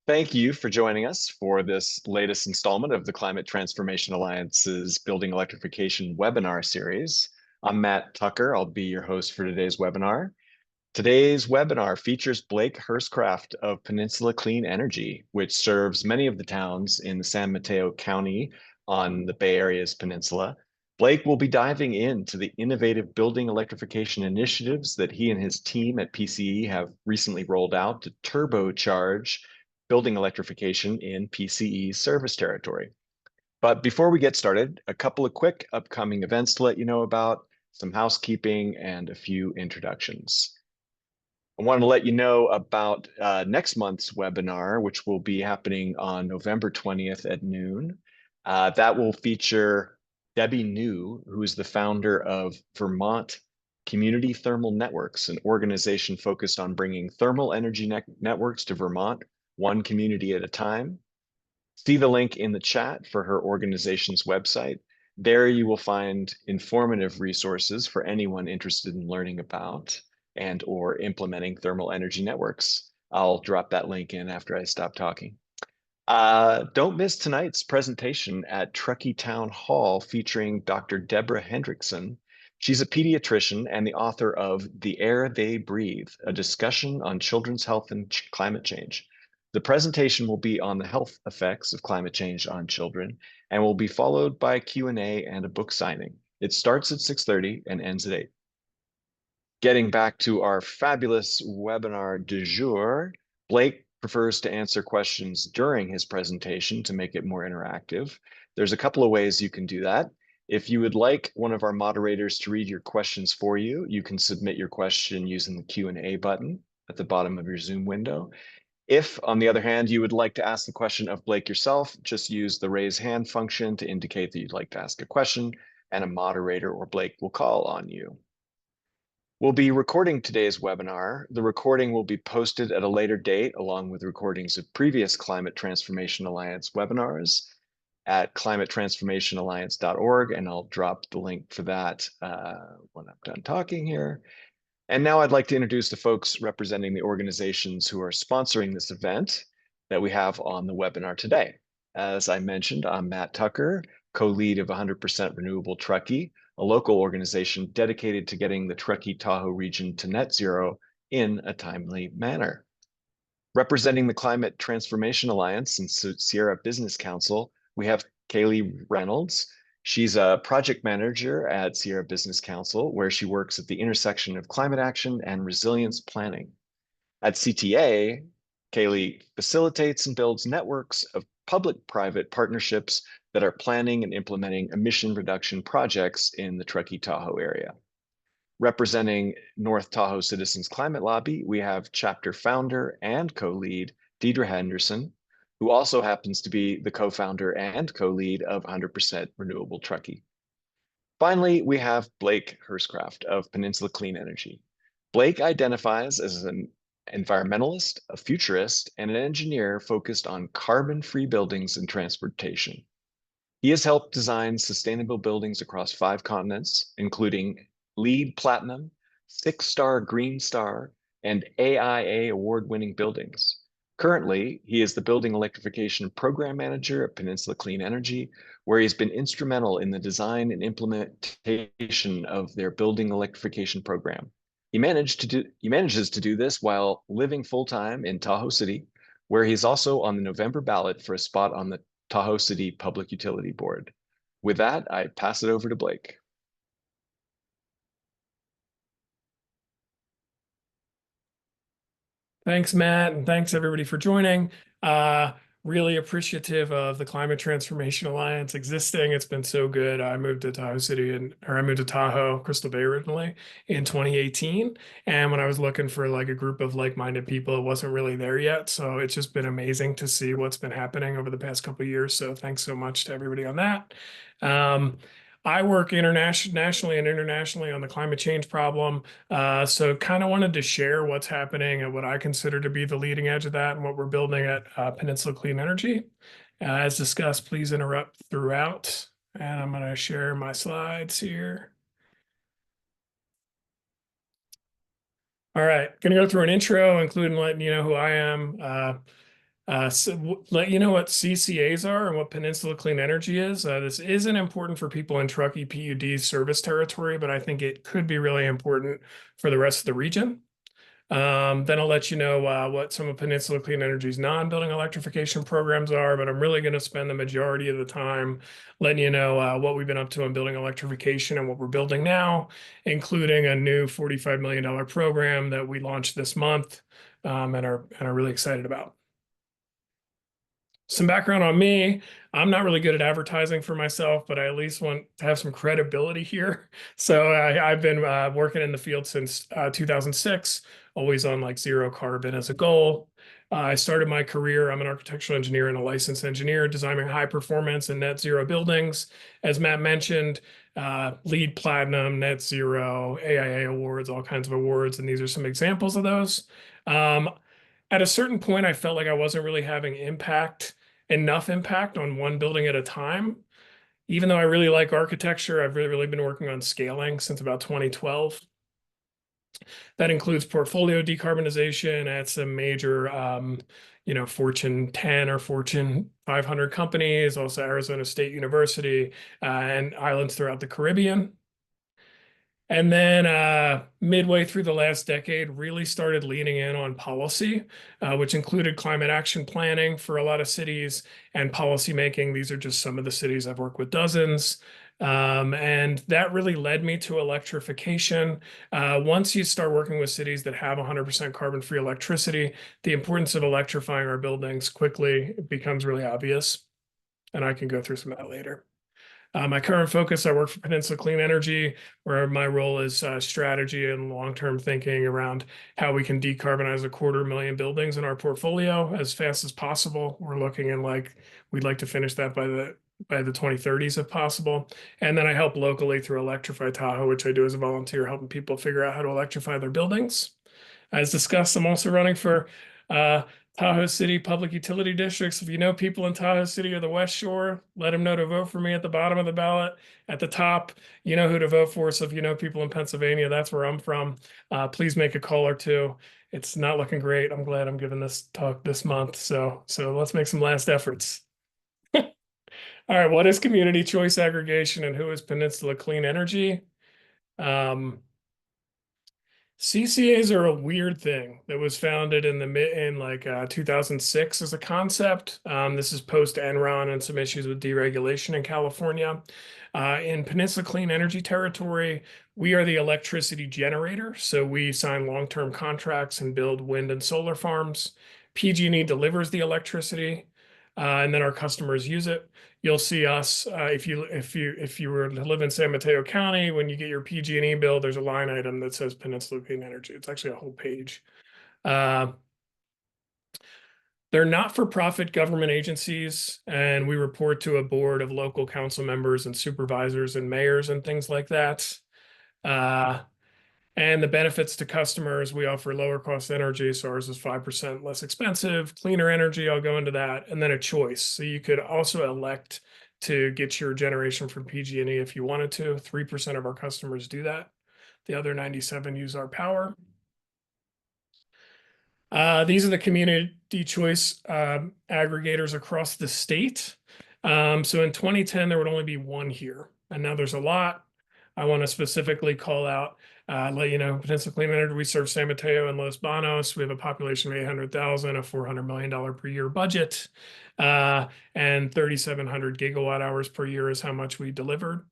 Thank you for joining us for this latest installment of the Climate Transformation Alliance's Building Electrification webinar series. I'm Matt Tucker. I'll be your host for today's webinar. Today's webinar features Blake Hurstcraft of Peninsula Clean Energy, which serves many of the towns in the San Mateo County on the Bay Area's peninsula. Blake will be diving into the innovative building electrification initiatives that he and his team at PCE have recently rolled out to turbocharge building electrification in PCE service territory. But before we get started, a couple of quick upcoming events to let you know about, some housekeeping, and a few introductions. I want to let you know about next month's webinar, which will be happening on November 20th at noon. That will feature Debbie New, who is the founder of Vermont Community Thermal Networks, an organization focused on bringing thermal energy networks to Vermont, one community at a time. See the link in the chat for her organization's website. There you will find informative resources for anyone interested in learning about and or implementing thermal energy networks. I'll drop that link in after I stop talking. Don't miss tonight's presentation at Truckee Town Hall featuring Dr. Deborah Hendrickson. She's a pediatrician and the author of The Air They Breathe, a discussion on children's health and climate change. The presentation will be on the health effects of climate change on children and will be followed by Q&A and a book signing. It starts at 6:30 and ends at 8. Getting back to our fabulous webinar du jour, Blake prefers to answer questions during his presentation to make it more interactive. There's a couple of ways you can do that. If you would like one of our moderators to read your questions for you, you can submit your question using the Q&A button at the bottom of your Zoom window. If, on the other hand, you would like to ask the question of Blake yourself, just use the raise hand function to indicate that you'd like to ask a question, and a moderator or Blake will call on you. We'll be recording today's webinar. The recording will be posted at a later date, along with recordings of previous Climate Transformation Alliance webinars at climatetransformationalliance.org, and I'll drop the link for that when I'm done talking here. And now I'd like to introduce the folks representing the organizations who are sponsoring this event that we have on the webinar today. As I mentioned, I'm Matt Tucker, co-lead of 100% Renewable Truckee, a local organization dedicated to getting the Truckee-Tahoe region to net zero in a timely manner. Representing the Climate Transformation Alliance and Sierra Business Council, we have Kaylee Reynolds. She's a project manager at Sierra Business Council, where she works at the intersection of climate action and resilience planning. At CTA, Kaylee facilitates and builds networks of public-private partnerships that are planning and implementing emission reduction projects in the Truckee-Tahoe area. Representing North Tahoe Citizens Climate Lobby, we have chapter founder and co-lead Deidre Henderson, who also happens to be the co-founder and co-lead of 100% Renewable Truckee. Finally, we have Blake Hurstcraft of Peninsula Clean Energy. Blake identifies as an environmentalist, a futurist, and an engineer focused on carbon-free buildings and transportation. He has helped design sustainable buildings across 5 continents, including LEED Platinum, 6-star Green Star, and AIA award-winning buildings. Currently, he is the Building Electrification Program Manager at Peninsula Clean Energy, where he's been instrumental in the design and implementation of their building electrification program. He manages to do this while living full-time in Tahoe City, where he's also on the November ballot for a spot on the Tahoe City Public Utility Board. With that, I pass it over to Blake. Thanks, Matt, and thanks everybody for joining. Really appreciative of the Climate Transformation Alliance existing. It's been so good. I moved to Tahoe City I moved to Tahoe, Crystal Bay originally in 2018. And when I was looking for like a group of like-minded people, it wasn't really there yet. So it's just been amazing to see what's been happening over the past couple of years. So thanks so much to everybody on that. I work nationally and internationally on the climate change problem. So kind of wanted to share what's happening and what I consider to be the leading edge of that and what we're building at Peninsula Clean Energy. As discussed, please interrupt throughout. And I'm going to share my slides here. All right, going to go through an intro, including letting you know who I am. Let you know what CCAs are and what Peninsula Clean Energy is. This isn't important for people in Truckee PUD service territory, but I think it could be really important for the rest of the region. Then I'll let you know what some of Peninsula Clean Energy's non-building electrification programs are, but I'm really going to spend the majority of the time letting you know what we've been up to in building electrification and what we're building now, including a new $45 million program that we launched this month and are really excited about. Some background on me. I'm not really good at advertising for myself, but I at least want to have some credibility here. So I've been working in the field since 2006, always on like zero carbon as a goal. I started my career, I'm an architectural engineer and a licensed engineer, designing high performance and net zero buildings. As Matt mentioned, LEED Platinum, Net Zero, AIA awards, all kinds of awards. And these are some examples of those. At a certain point, I felt like I wasn't really having enough impact on one building at a time. Even though I really like architecture, I've really been working on scaling since about 2012. That includes portfolio decarbonization at some major, Fortune 10 or Fortune 500 companies, also Arizona State University, and islands throughout the Caribbean. And then midway through the last decade, really started leaning in on policy, which included climate action planning for a lot of cities and policy making. These are just some of the cities I've worked with, dozens. And that really led me to electrification. Once you start working with cities that have 100% carbon-free electricity, the importance of electrifying our buildings quickly becomes really obvious. And I can go through some of that later. My current focus, I work for Peninsula Clean Energy, where my role is strategy and long-term thinking around how we can decarbonize 250,000 buildings in our portfolio as fast as possible. We're looking in we'd like to finish that by the 2030s if possible. And then I help locally through Electrify Tahoe, which I do as a volunteer, helping people figure out how to electrify their buildings. As discussed, I'm also running for Tahoe City Public Utility Districts. If you know people in Tahoe City or the West Shore, let them know to vote for me at the bottom of the ballot. At the top, you know who to vote for. So if you know people in Pennsylvania, that's where I'm from. Please make a call or two. It's not looking great. I'm glad I'm giving this talk this month. So let's make some last efforts. All right, what is community choice aggregation and who is Peninsula Clean Energy? CCAs are a weird thing that was founded in 2006 as a concept. This is post Enron and some issues with deregulation in California. In Peninsula Clean Energy territory, we are the electricity generator. So we sign long-term contracts and build wind and solar farms. PG&E delivers the electricity, and then our customers use it. You'll see us if you were to live in San Mateo County, when you get your PG&E bill, there's a line item that says Peninsula Clean Energy. It's actually a whole page. They're not-for-profit government agencies, and we report to a board of local council members and supervisors and mayors and things like that. And the benefits to customers, we offer lower cost energy. So ours is 5% less expensive, cleaner energy. I'll go into that. And then a choice. So you could also elect to get your generation from PG&E if you wanted to. 3% of our customers do that. The other 97 use our power. These are the community choice aggregators across the state. So in 2010, there would only be one here. And now there's a lot. I want to specifically call out, let you know, Peninsula Clean Energy, we serve San Mateo and Los Banos. We have a population of 800,000, a $400 million per year budget, and 3,700 gigawatt hours per year is how much we delivered.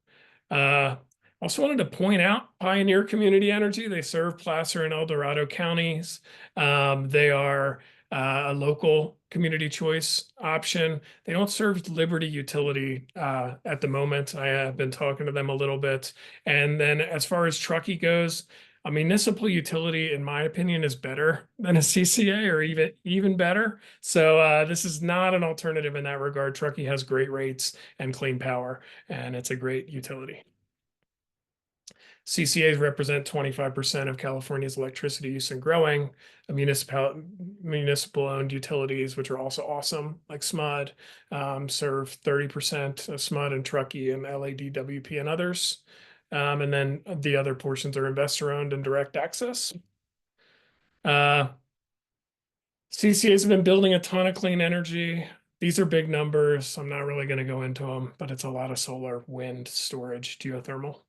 Also wanted to point out Pioneer Community Energy. They serve Placer and El Dorado counties. They are a local community choice option. They don't serve Liberty Utility at the moment. I have been talking to them a little bit. And then as far as Truckee goes, a municipal utility, in my opinion, is better than a CCA or even better. So this is not an alternative in that regard. Truckee has great rates and clean power, and it's a great utility. CCAs represent 25% of California's electricity use and growing. Municipal-owned utilities, which are also awesome, like SMUD, serve 30% of SMUD and Truckee and LADWP and others. And then the other portions are investor-owned and direct access. CCA's have been building a ton of clean energy. These are big numbers. I'm not really going to go into them, but it's a lot of solar, wind, storage, geothermal.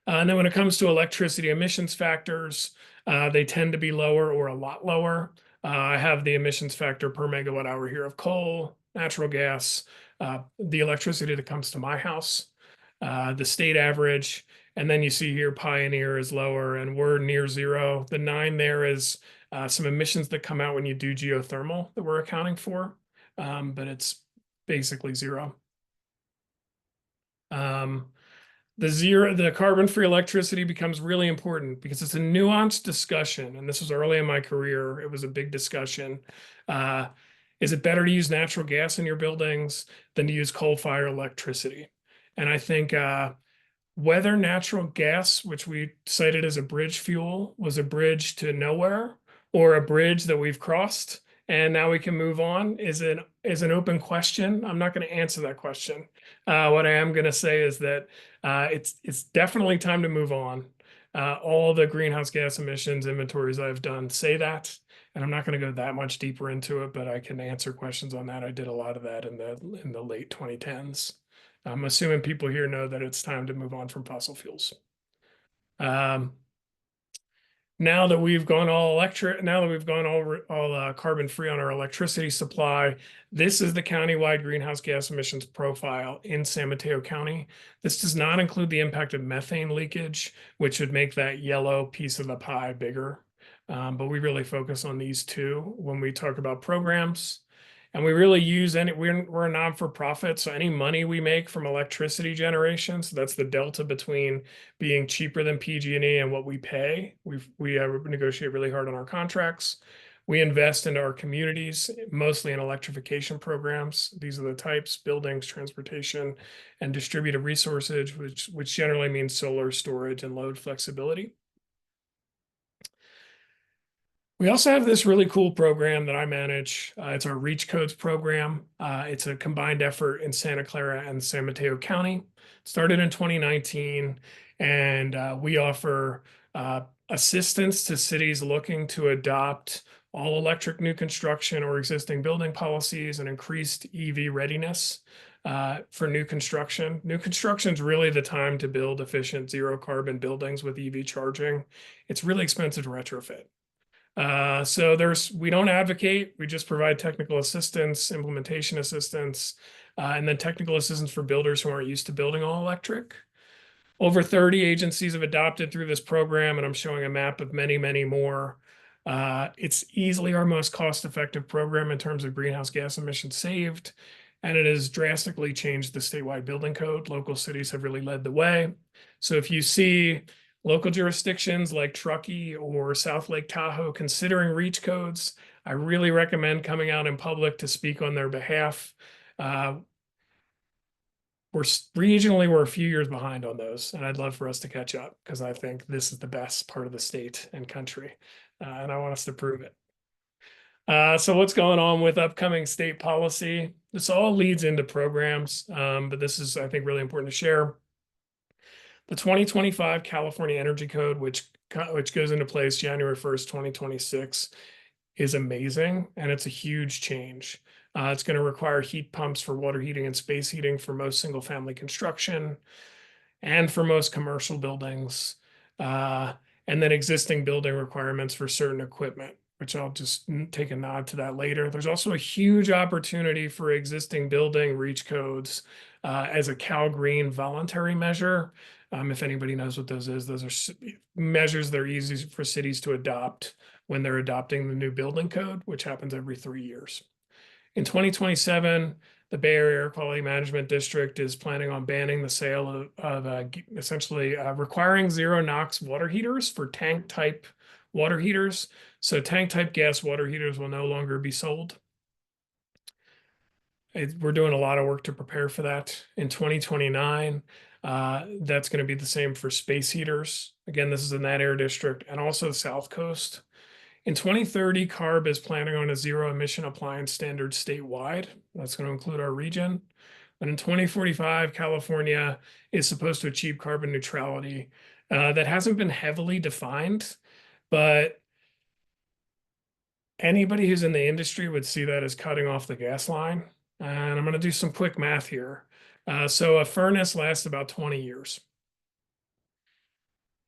And then when it comes to electricity emissions factors, they tend to be lower or a lot lower. I have the emissions factor per megawatt hour here of coal, natural gas, the electricity that comes to my house, the state average. And then you see here Pioneer is lower and we're near zero. The 9 there is some emissions that come out when you do geothermal that we're accounting for, but it's basically zero. The carbon-free electricity becomes really important because it's a nuanced discussion. And this was early in my career. It was a big discussion. Uh, is it better to use natural gas in your buildings than to use coal-fired electricity? And I think whether natural gas, which we cited as a bridge fuel, was a bridge to nowhere or a bridge that we've crossed and now we can move on is an open question. I'm not going to answer that question. What I am going to say is that it's definitely time to move on. All the greenhouse gas emissions inventories I've done say that, and I'm not going to go that much deeper into it, but I can answer questions on that. I did a lot of that in the late 2010s. I'm assuming people here know that it's time to move on from fossil fuels. Now that we've gone all electric, now that we've gone all carbon free on our electricity supply, this is the countywide greenhouse gas emissions profile in San Mateo County. This does not include the impact of methane leakage, which would make that yellow piece of the pie bigger. But we really focus on these two when we talk about programs. And we really use we're a non-for-profit, so any money we make from electricity generation, so that's the delta between being cheaper than PG&E and what we pay. We negotiate really hard on our contracts. We invest into our communities, mostly in electrification programs. These are the types: buildings, transportation, and distributed resources, which generally means solar storage and load flexibility. We also have this really cool program that I manage. It's our Reach Codes program. It's a combined effort in Santa Clara and San Mateo County. It started in 2019, and we offer assistance to cities looking to adopt all electric new construction or existing building policies and increased EV readiness for new construction. New construction is really the time to build efficient zero carbon buildings with EV charging. It's really expensive to retrofit. We don't advocate, we just provide technical assistance, implementation assistance, and then technical assistance for builders who aren't used to building all electric. Over 30 agencies have adopted through this program, and I'm showing a map of many, many more. It's easily our most cost-effective program in terms of greenhouse gas emissions saved, and it has drastically changed the statewide building code. Local cities have really led the way. So if you see local jurisdictions like Truckee or South Lake Tahoe considering reach codes, I really recommend coming out in public to speak on their behalf. We're a few years behind on those, and I'd love for us to catch up because I think this is the best part of the state and country, and I want us to prove it. So what's going on with upcoming state policy? This all leads into programs, but this is, I think, really important to share. The 2025 California Energy Code, which goes into place January 1st, 2026, is amazing, and it's a huge change. It's going to require heat pumps for water heating and space heating for most single-family construction and for most commercial buildings, and then existing building requirements for certain equipment, which I'll just take a nod to that later. There's also a huge opportunity for existing building reach codes as a Cal Green voluntary measure. If anybody knows what those are measures that are easy for cities to adopt when they're adopting the new building code, which happens every 3 years. In 2027, the Bay Area Air Quality Management District is planning on banning the sale of essentially requiring zero NOx water heaters for tank type water heaters. So tank type gas water heaters will no longer be sold. We're doing a lot of work to prepare for that. In 2029, that's going to be the same for space heaters. Again, this is in that air district and also the South Coast. In 2030, CARB is planning on a zero emission appliance standard statewide. That's going to include our region. And in 2045, California is supposed to achieve carbon neutrality. That hasn't been heavily defined, but anybody who's in the industry would see that as cutting off the gas line. And I'm going to do some quick math here. So a furnace lasts about 20 years.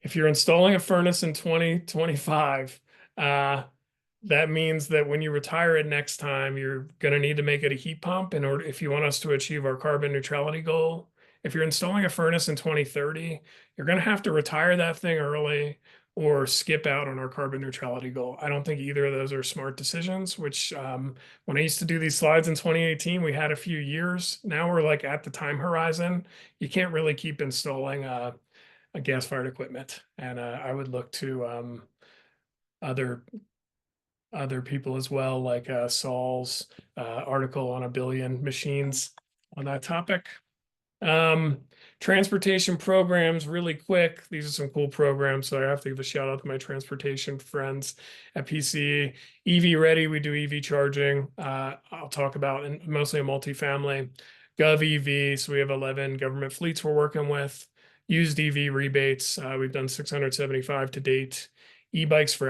If you're installing a furnace in 2025, that means that when you retire it next time, you're going to need to make it a heat pump in order if you want us to achieve our carbon neutrality goal. If you're installing a furnace in 2030, you're going to have to retire that thing early or skip out on our carbon neutrality goal. I don't think either of those are smart decisions, which when I used to do these slides in 2018, we had a few years. Now we're like at the time horizon. You can't really keep installing a gas-fired equipment. And I would look to other people as well, like Saul's article on 1 billion machines on that topic. Transportation programs, really quick. These are some cool programs, so I have to give a shout out to my transportation friends at PCE. EV Ready, we do EV charging. I'll talk about mostly a multifamily. Gov EV, so we have 11 government fleets we're working with. Used EV rebates, we've done 675 to date. E-bikes for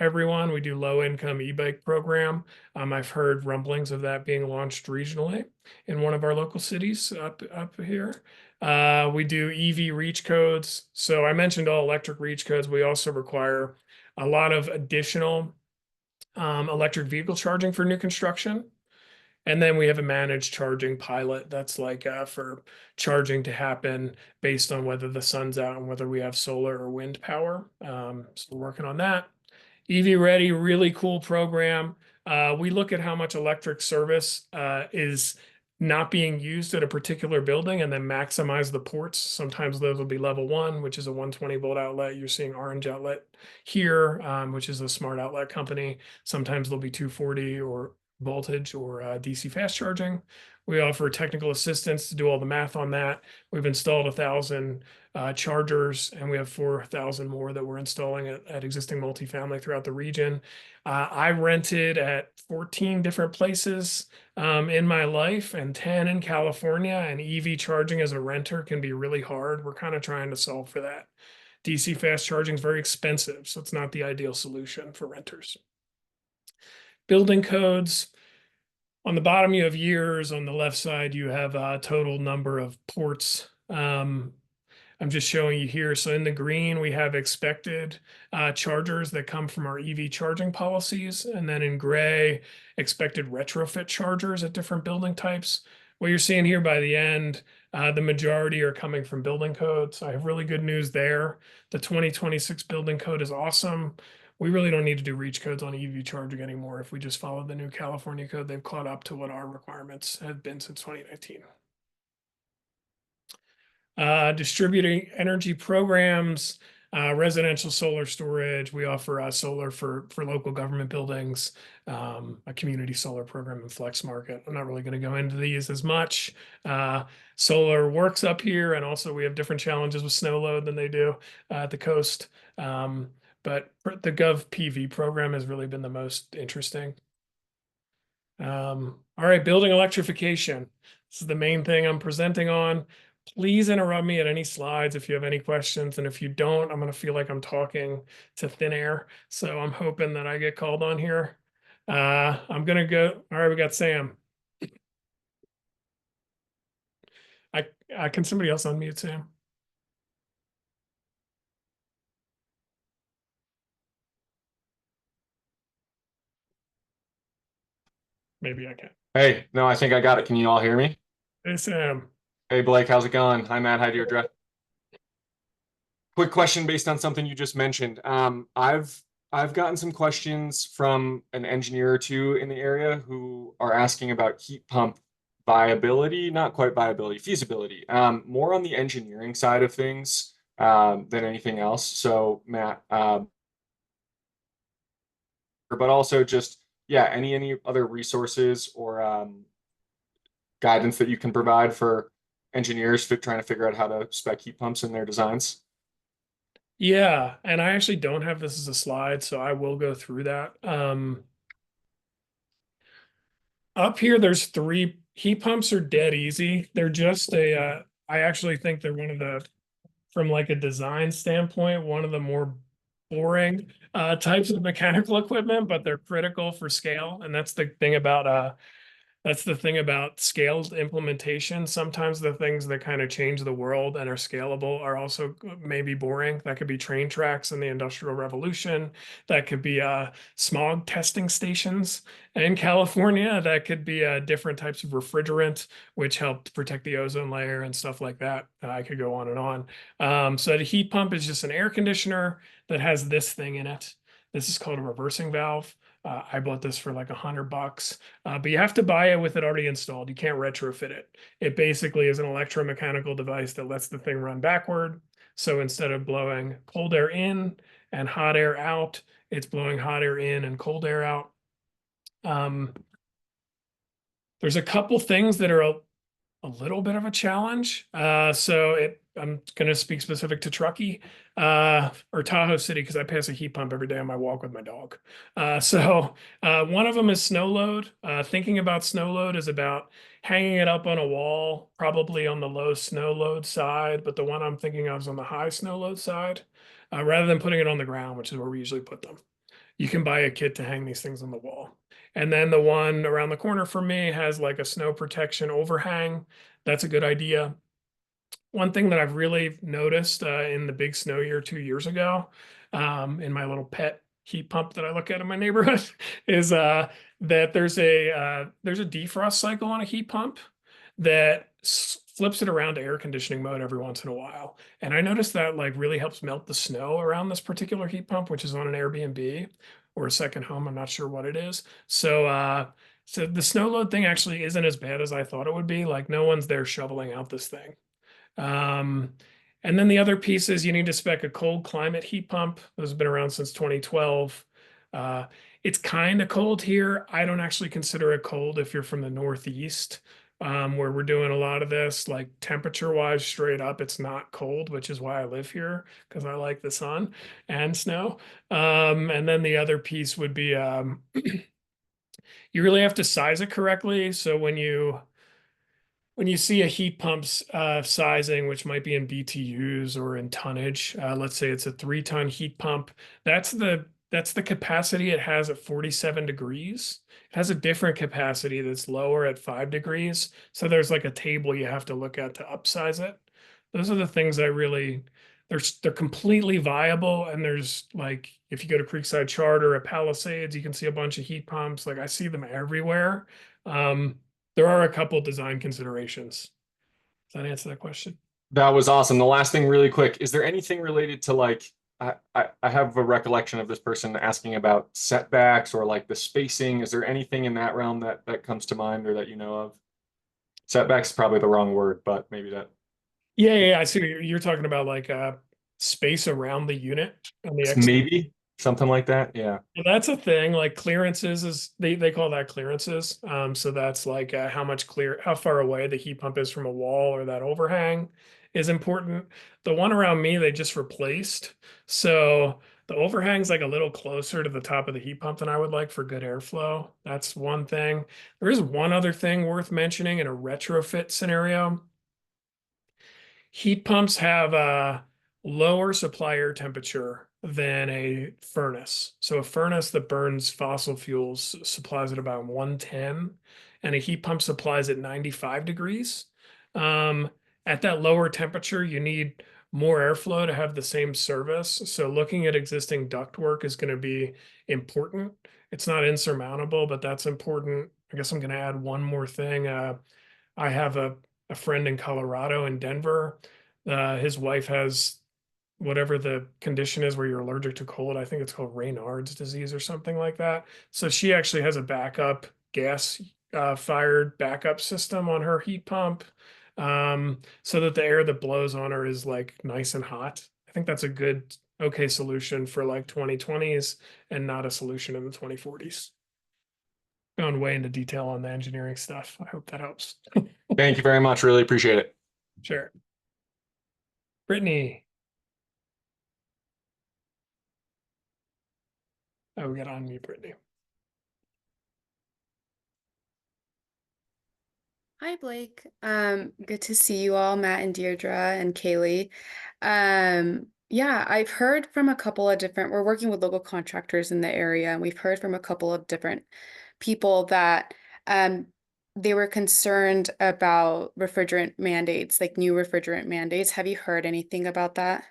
everyone. We do low income e-bike program. I've heard rumblings of that being launched regionally in one of our local cities up here. We do EV reach codes. So I mentioned all electric reach codes. We also require a lot of additional electric vehicle charging for new construction. And then we have a managed charging pilot that's like for charging to happen based on whether the sun's out and whether we have solar or wind power. So we're working on that. EV Ready, really cool program. We look at how much electric service is not being used at a particular building and then maximize the ports. Sometimes those will be level 1, which is a 120 volt outlet. You're seeing Orange Outlet here, which is a smart outlet company. Sometimes they'll be 240 or voltage or DC fast charging. We offer technical assistance to do all the math on that. We've installed 1,000 chargers, and we have 4,000 more that we're installing at existing multifamily throughout the region. I rented at 14 different places in my life and 10 in California, and EV charging as a renter can be really hard. We're kind of trying to solve for that. DC fast charging is very expensive, so it's not the ideal solution for renters. Building codes. On the bottom, you have years. On the left side, you have a total number of ports. I'm just showing you here. So in the green, we have expected chargers that come from our EV charging policies. And then in gray, expected retrofit chargers at different building types. What you're seeing here by the end, the majority are coming from building codes. I have really good news there. The 2026 building code is awesome. We really don't need to do reach codes on EV charging anymore. If we just follow the new California code, they've caught up to what our requirements have been since 2019. Distributing energy programs, residential solar storage. We offer solar for local government buildings, a community solar program in Flex Market. I'm not really going to go into these as much. Solar works up here, and also we have different challenges with snow load than they do at the coast. But the Gov PV program has really been the most interesting. All right, building electrification. This is the main thing I'm presenting on. Please interrupt me at any slides if you have any questions. And if you don't, I'm going to feel like I'm talking to thin air. So I'm hoping that I get called on here. I'm going to go. All right, we got Sam. Can somebody else unmute Sam? Maybe I can. Hey, no, I think I got it. Can you all hear me? Hey, Sam. Hey, Blake, how's it going? Hi, Matt. Hi, Deirdre. Quick question based on something you just mentioned. I've gotten some questions from an engineer or two in the area who are asking about heat pump viability, not quite viability, feasibility, more on the engineering side of things than anything else. So, Matt, but also just, yeah, any other resources or guidance that you can provide for engineers trying to figure out how to spec heat pumps in their designs? Yeah, and I actually don't have this as a slide, so I will go through that. Up here, there's 3 heat pumps are dead easy. They're just I actually think they're one of the, from like a design standpoint, one of the more boring types of mechanical equipment, but they're critical for scale. And that's the thing about scaled implementation. Sometimes the things that kind of change the world and are scalable are also maybe boring. That could be train tracks in the Industrial Revolution. That could be smog testing stations in California. That could be different types of refrigerant, which helped protect the ozone layer and stuff like that. I could go on and on. So the heat pump is just an air conditioner that has this thing in it. This is called a reversing valve. I bought this for like $100. But you have to buy it with it already installed. You can't retrofit it. It basically is an electromechanical device that lets the thing run backward. So instead of blowing cold air in and hot air out, it's blowing hot air in and cold air out. There's a couple things that are a little bit of a challenge. I'm going to speak specific to Truckee or Tahoe City because I pass a heat pump every day on my walk with my dog. One of them is snow load. Thinking about snow load is about hanging it up on a wall, probably on the low snow load side, but the one I'm thinking of is on the high snow load side, rather than putting it on the ground, which is where we usually put them. You can buy a kit to hang these things on the wall. And then the one around the corner from me has like a snow protection overhang. That's a good idea. One thing that I've really noticed in the big snow year 2 years ago, in my little pet heat pump that I look at in my neighborhood, is that there's a defrost cycle on a heat pump that flips it around to air conditioning mode every once in a while. And I noticed that like really helps melt the snow around this particular heat pump, which is on an Airbnb or a second home. I'm not sure what it is. So the snow load thing actually isn't as bad as I thought it would be. Like no one's there shoveling out this thing. Um, and then the other piece is you need to spec a cold climate heat pump. Those have been around since 2012. It's kind of cold here. I don't actually consider it cold if you're from the Northeast, where we're doing a lot of this. Like temperature wise, straight up, it's not cold, which is why I live here because I like the sun and snow. And then the other piece would be you really have to size it correctly. So when you see a heat pump's sizing, which might be in BTUs or in tonnage, let's say it's a 3-ton heat pump, that's the capacity it has at 47 degrees. It has a different capacity that's lower at 5 degrees. So there's like a table you have to look at to upsize it. Those are the things they're completely viable. And there's like, if you go to Creekside Charter at Palisades, you can see a bunch of heat pumps. Like I see them everywhere. There are a couple design considerations. Does that answer that question? That was awesome. The last thing really quick, is there anything related to like I have a recollection of this person asking about setbacks or like the spacing. Is there anything in that realm that comes to mind or that you know of? Setbacks is probably the wrong word, but maybe that. Yeah. I see what you're talking about, like space around the unit and the Maybe something like that. Yeah. Well, that's a thing. Like clearances is they call that clearances. So that's like how far away the heat pump is from a wall or that overhang is important. The one around me they just replaced. So the overhang's like a little closer to the top of the heat pump than I would like for good airflow. That's one thing. There is one other thing worth mentioning in a retrofit scenario. Heat pumps have a lower supply air temperature than a furnace. So a furnace that burns fossil fuels supplies at about 110, and a heat pump supplies at 95 degrees. Um, at that lower temperature, you need more airflow to have the same service. So looking at existing ductwork is going to be important. It's not insurmountable, but that's important. I guess I'm going to add one more thing. I have a friend in Colorado in Denver. His wife has whatever the condition is where you're allergic to cold. I think it's called Raynaud's disease or something like that. So she actually has a backup gas fired backup system on her heat pump, so that the air that blows on her is like nice and hot. I think that's a good, okay solution for like 2020s and not a solution in the 2040s. Going way into detail on the engineering stuff. I hope that helps. Thank you very much. Really appreciate it. Sure. Brittany. Oh, we got on mute, Brittany. Hi, Blake. Good to see you all, Matt and Deirdre and Kaylee. Um, Yeah, I've heard from a couple of different, we're working with local contractors in the area, and we've heard from a couple of different people that they were concerned about refrigerant mandates, like new refrigerant mandates. Have you heard anything about that?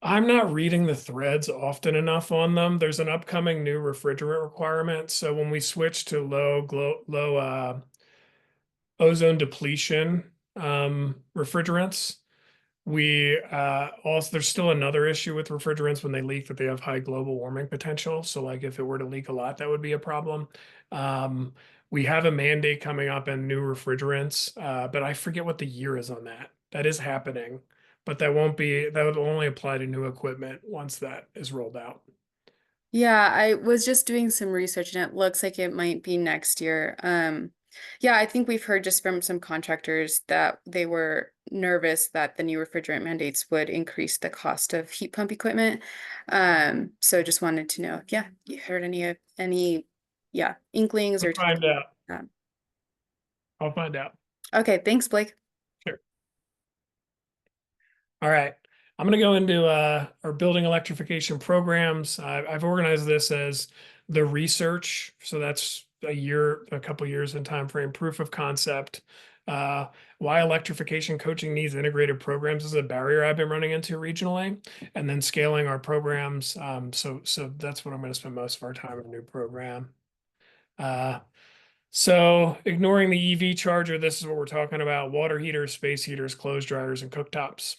I'm not reading the threads often enough on them. There's an upcoming new refrigerant requirement. So when we switch to low ozone depletion refrigerants, we also there's still another issue with refrigerants when they leak, that they have high global warming potential. So like if it were to leak a lot, that would be a problem. Um, we have a mandate coming up in new refrigerants, but I forget what the year is on that. That is happening, but that would only apply to new equipment once that is rolled out. Yeah, I was just doing some research and it looks like it might be next year. Yeah, I think we've heard just from some contractors that they were nervous that the new refrigerant mandates would increase the cost of heat pump equipment. So just wanted to know, yeah, you heard any, yeah, inklings I'll or find out. um, I'll find out. okay, thanks, Blake. Sure. All right. I'm going to go into our building electrification programs. I've organized this as the research. So that's a couple years in time frame, proof of concept. Why electrification coaching needs integrated programs is a barrier I've been running into regionally, and then scaling our programs. So that's what I'm going to spend most of our time in a new program. So ignoring the EV charger, this is what we're talking about: water heaters, space heaters, clothes dryers, and cooktops.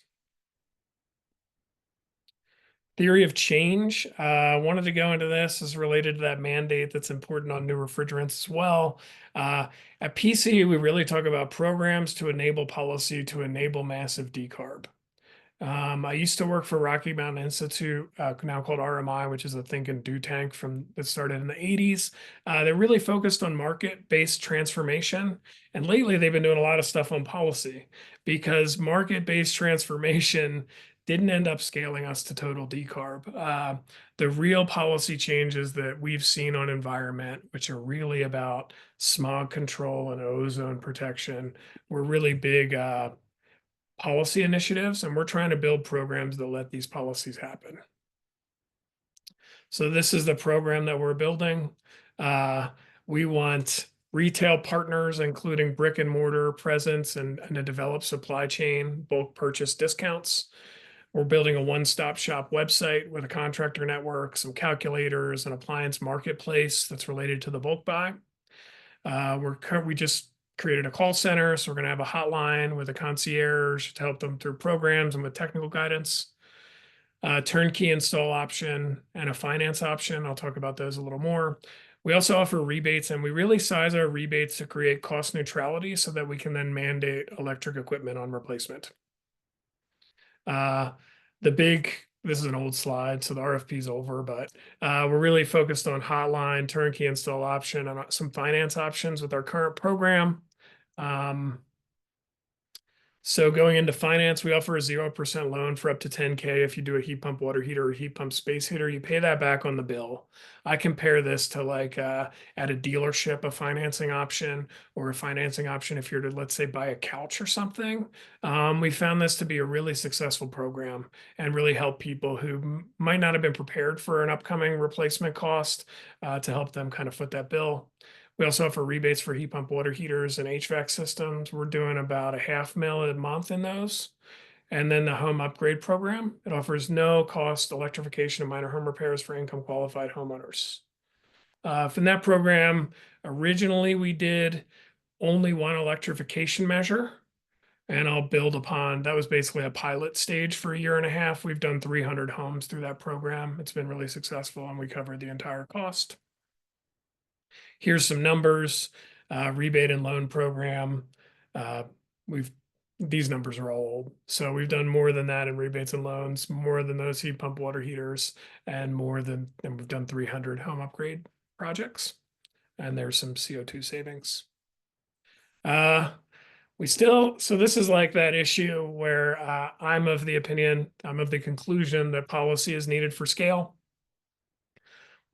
Theory of change. Wanted to go into this is related to that mandate that's important on new refrigerants as well. At PCE, we really talk about programs to enable policy to enable massive decarb. I used to work for Rocky Mountain Institute, now called RMI, which is a think and do tank that started in the 80s. They're really focused on market-based transformation. And lately they've been doing a lot of stuff on policy, because market-based transformation didn't end up scaling us to total decarb. The real policy changes that we've seen on environment, which are really about smog control and ozone protection, were really big policy initiatives, and we're trying to build programs that let these policies happen. So this is the program that we're building. We want retail partners, including brick and mortar presence and a developed supply chain, bulk purchase discounts. We're building a one-stop shop website with a contractor network, some calculators, an appliance marketplace that's related to the bulk buy. We just created a call center, so we're going to have a hotline with a concierge to help them through programs and with technical guidance. Turnkey install option and a finance option. I'll talk about those a little more. We also offer rebates, and we really size our rebates to create cost neutrality so that we can then mandate electric equipment on replacement. This is an old slide, so the RFP is over, but we're really focused on hotline, turnkey install option, and some finance options with our current program. So going into finance, we offer a 0% loan for up to 10K. If you do a heat pump water heater or heat pump space heater, you pay that back on the bill. I compare this to like at a dealership, a financing option, or a financing option if you're to, let's say, buy a couch or something. We found this to be a really successful program and really help people who might not have been prepared for an upcoming replacement cost to help them kind of foot that bill. We also offer rebates for heat pump water heaters and HVAC systems. We're doing about $500,000 a month in those. And then the home upgrade program, it offers no cost electrification and minor home repairs for income qualified homeowners. From that program, originally we did only one electrification measure, and I'll build upon that. Was basically a pilot stage for a year and a half. We've done 300 homes through that program. It's been really successful, and we covered the entire cost. Here's some numbers, rebate and loan program. These numbers are all old. So we've done more than that in rebates and loans, more than those heat pump water heaters, and we've done 300 home upgrade projects. And there's some CO2 savings. So this is like that issue where I'm of the conclusion that policy is needed for scale.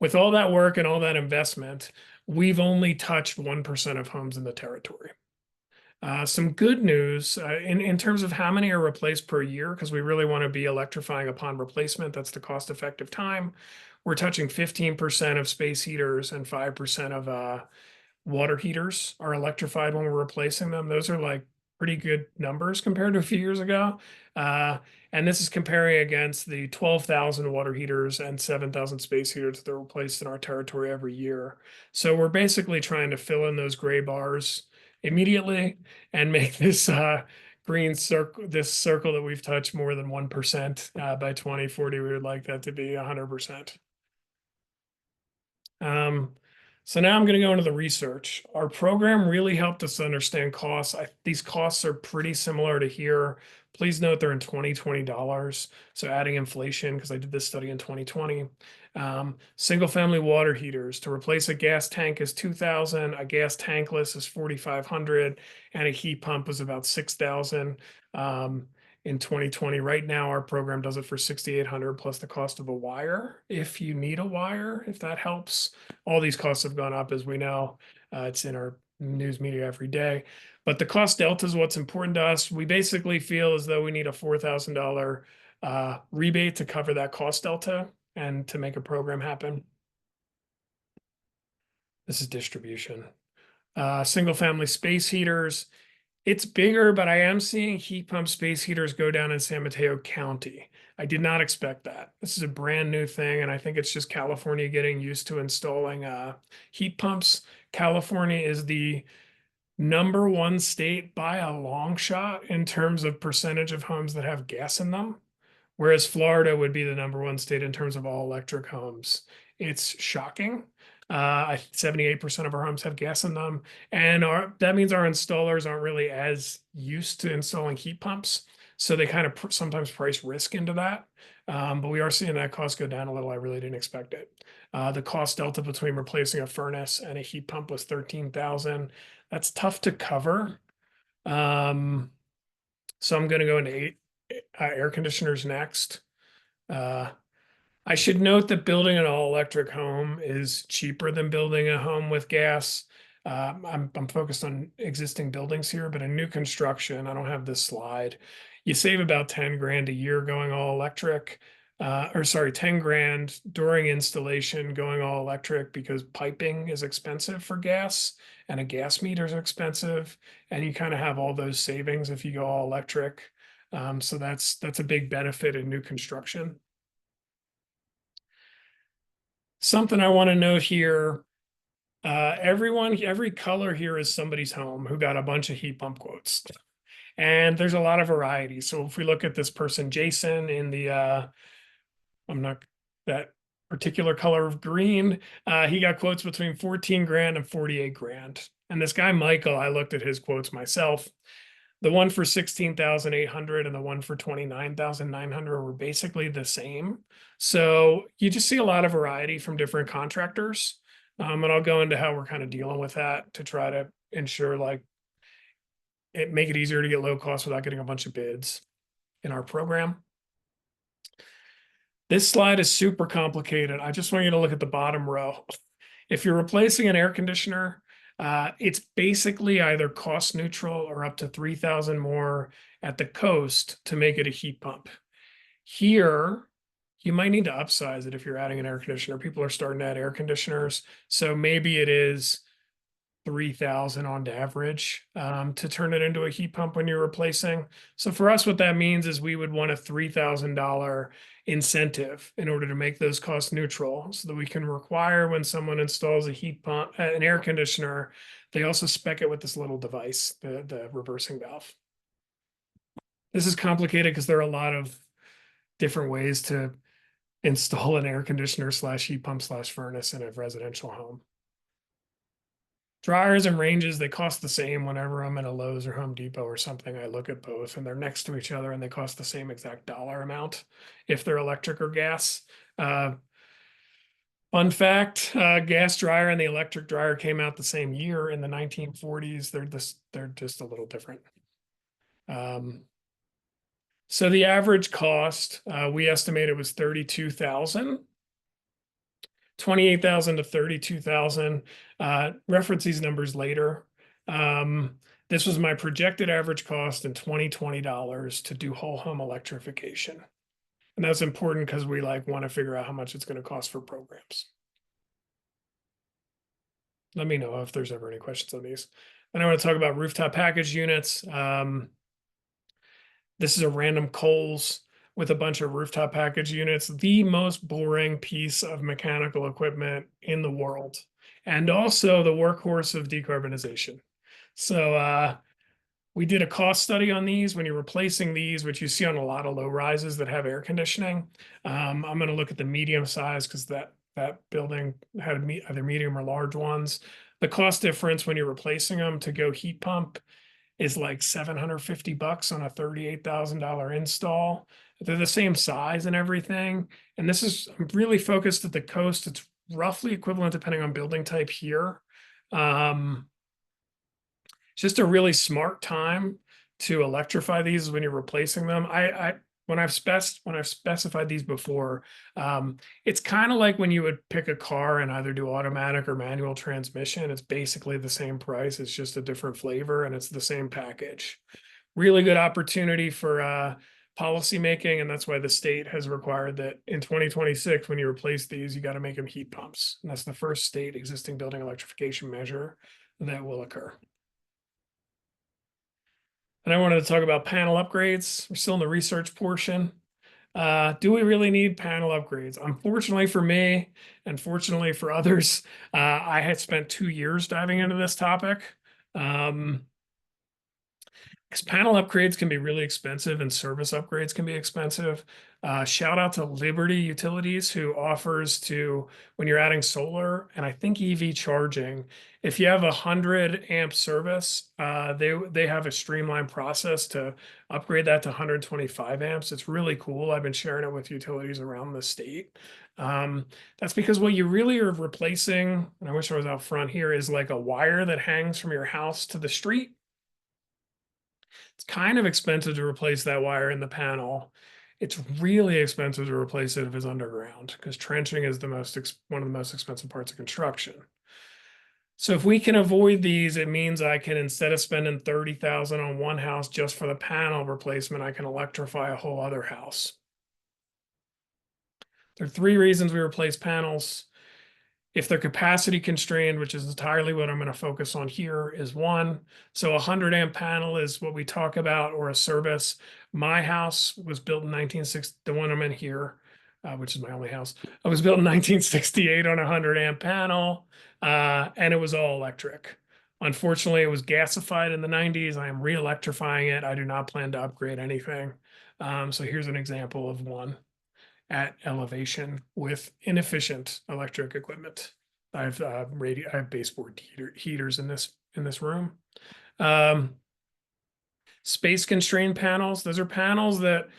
With all that work and all that investment, we've only touched 1% of homes in the territory. Some good news in terms of how many are replaced per year, because we really want to be electrifying upon replacement. That's the cost-effective time. We're touching 15% of space heaters and 5% of water heaters are electrified when we're replacing them. Those are like pretty good numbers compared to a few years ago. And this is comparing against the 12,000 water heaters and 7,000 space heaters that are replaced in our territory every year. So we're basically trying to fill in those gray bars immediately and make this green circle, this circle that we've touched more than 1% by 2040. We would like that to be 100%. So now I'm going to go into the research. Our program really helped us understand costs. These costs are pretty similar to here. Please note they're in 2020 dollars. So adding inflation, because I did this study in 2020. Single family water heaters to replace a gas tank is 2,000, a gas tankless is 4,500, and a heat pump is about 6,000. In 2020. Right now, our program does it for 6,800 plus the cost of a wire. If you need a wire, if that helps, all these costs have gone up, as we know. It's in our news media every day. But the cost delta is what's important to us. We basically feel as though we need a $4,000 rebate to cover that cost delta and to make a program happen. This is distribution. Single family space heaters. It's bigger, but I am seeing heat pump space heaters go down in San Mateo County. I did not expect that. This is a brand new thing, and I think it's just California getting used to installing heat pumps. California is the #1 state by a long shot in terms of percentage of homes that have gas in them, whereas Florida would be the #1 state in terms of all electric homes. It's shocking. 78% of our homes have gas in them, and that means our installers aren't really as used to installing heat pumps, so they kind of sometimes price risk into that. But we are seeing that cost go down a little. I really didn't expect it. The cost delta between replacing a furnace and a heat pump was 13,000. That's tough to cover. So I'm going to go into air conditioners next. I should note that building an all-electric home is cheaper than building a home with gas. I'm focused on existing buildings here, but in new construction, I don't have this slide. You save about 10 grand a year going all electric, 10 grand during installation going all electric, because piping is expensive for gas and a gas meter is expensive, and you kind of have all those savings if you go all electric. So that's a big benefit in new construction. Something I want to note here, every color here is somebody's home who got a bunch of heat pump quotes. And there's a lot of variety. So if we look at this person, Jason, in the, I'm not that particular color of green, he got quotes between 14 grand and 48 grand. And this guy, Michael, I looked at his quotes myself. The one for 16,800 and the one for 29,900 were basically the same. So you just see a lot of variety from different contractors. And I'll go into how we're kind of dealing with that to try to ensure make it easier to get low cost without getting a bunch of bids in our program. This slide is super complicated. I just want you to look at the bottom row. If you're replacing an air conditioner, it's basically either cost neutral or up to 3,000 more at the coast to make it a heat pump. Here, you might need to upsize it if you're adding an air conditioner. People are starting to add air conditioners, so maybe it is 3,000 on average to turn it into a heat pump when you're replacing. So for us, what that means is we would want a $3,000 incentive in order to make those costs neutral, so that we can require when someone installs a heat pump, an air conditioner, they also spec it with this little device, the reversing valve. This is complicated because there are a lot of different ways to install an air conditioner / heat pump / furnace in a residential home. Dryers and ranges, they cost the same whenever I'm in a Lowe's or Home Depot or something. I look at both and they're next to each other and they cost the same exact dollar amount if they're electric or gas. Fun fact, gas dryer and the electric dryer came out the same year in the 1940s. They're just a little different. So the average cost, we estimate it was $32,000. 28,000 to 32,000. Reference these numbers later. This was my projected average cost in 2020 to do whole home electrification. And that's important because we like want to figure out how much it's going to cost for programs. Let me know if there's ever any questions on these. And I want to talk about rooftop package units. This is a random Kohl's with a bunch of rooftop package units, the most boring piece of mechanical equipment in the world, and also the workhorse of decarbonization. So we did a cost study on these. When you're replacing these, which you see on a lot of low rises that have air conditioning, I'm going to look at the medium size because that building had either medium or large ones. The cost difference when you're replacing them to go heat pump is like $750 on a $38,000 install. They're the same size and everything. And this is really focused at the coast. It's roughly equivalent depending on building type here. It's just a really smart time to electrify these when you're replacing them. When I've specified these before, it's kind of like when you would pick a car and either do automatic or manual transmission. It's basically the same price. It's just a different flavor and it's the same package. Really good opportunity for policy making, and that's why the state has required that in 2026, when you replace these, you got to make them heat pumps. And that's the first state existing building electrification measure that will occur. And I wanted to talk about panel upgrades. We're still in the research portion. Do we really need panel upgrades? Unfortunately for me, and fortunately for others, I had spent 2 years diving into this topic. Because panel upgrades can be really expensive and service upgrades can be expensive. Shout out to Liberty Utilities, who offers to, when you're adding solar and I think EV charging, if you have 100 amp service, they have a streamlined process to upgrade that to 125 amps. It's really cool. I've been sharing it with utilities around the state. That's because what you really are replacing, and I wish I was out front here, is like a wire that hangs from your house to the street. It's kind of expensive to replace that wire in the panel. It's really expensive to replace it if it's underground, because trenching is one of the most expensive parts of construction. So if we can avoid these, it means I can, instead of spending $30,000 on one house just for the panel replacement, I can electrify a whole other house. There are 3 reasons we replace panels. If they're capacity constrained, which is entirely what I'm going to focus on here, is one. So a 100 amp panel is what we talk about, or a service. My house was built in 1960, the one I'm in here, which is my only house. I was built in 1968 on a 100 amp panel, and it was all electric. Unfortunately, it was gasified in the 90s. I am re-electrifying it. I do not plan to upgrade anything. So here's an example of one at elevation with inefficient electric equipment. I have baseboard heaters in this room. Space constrained panels. Those are panels that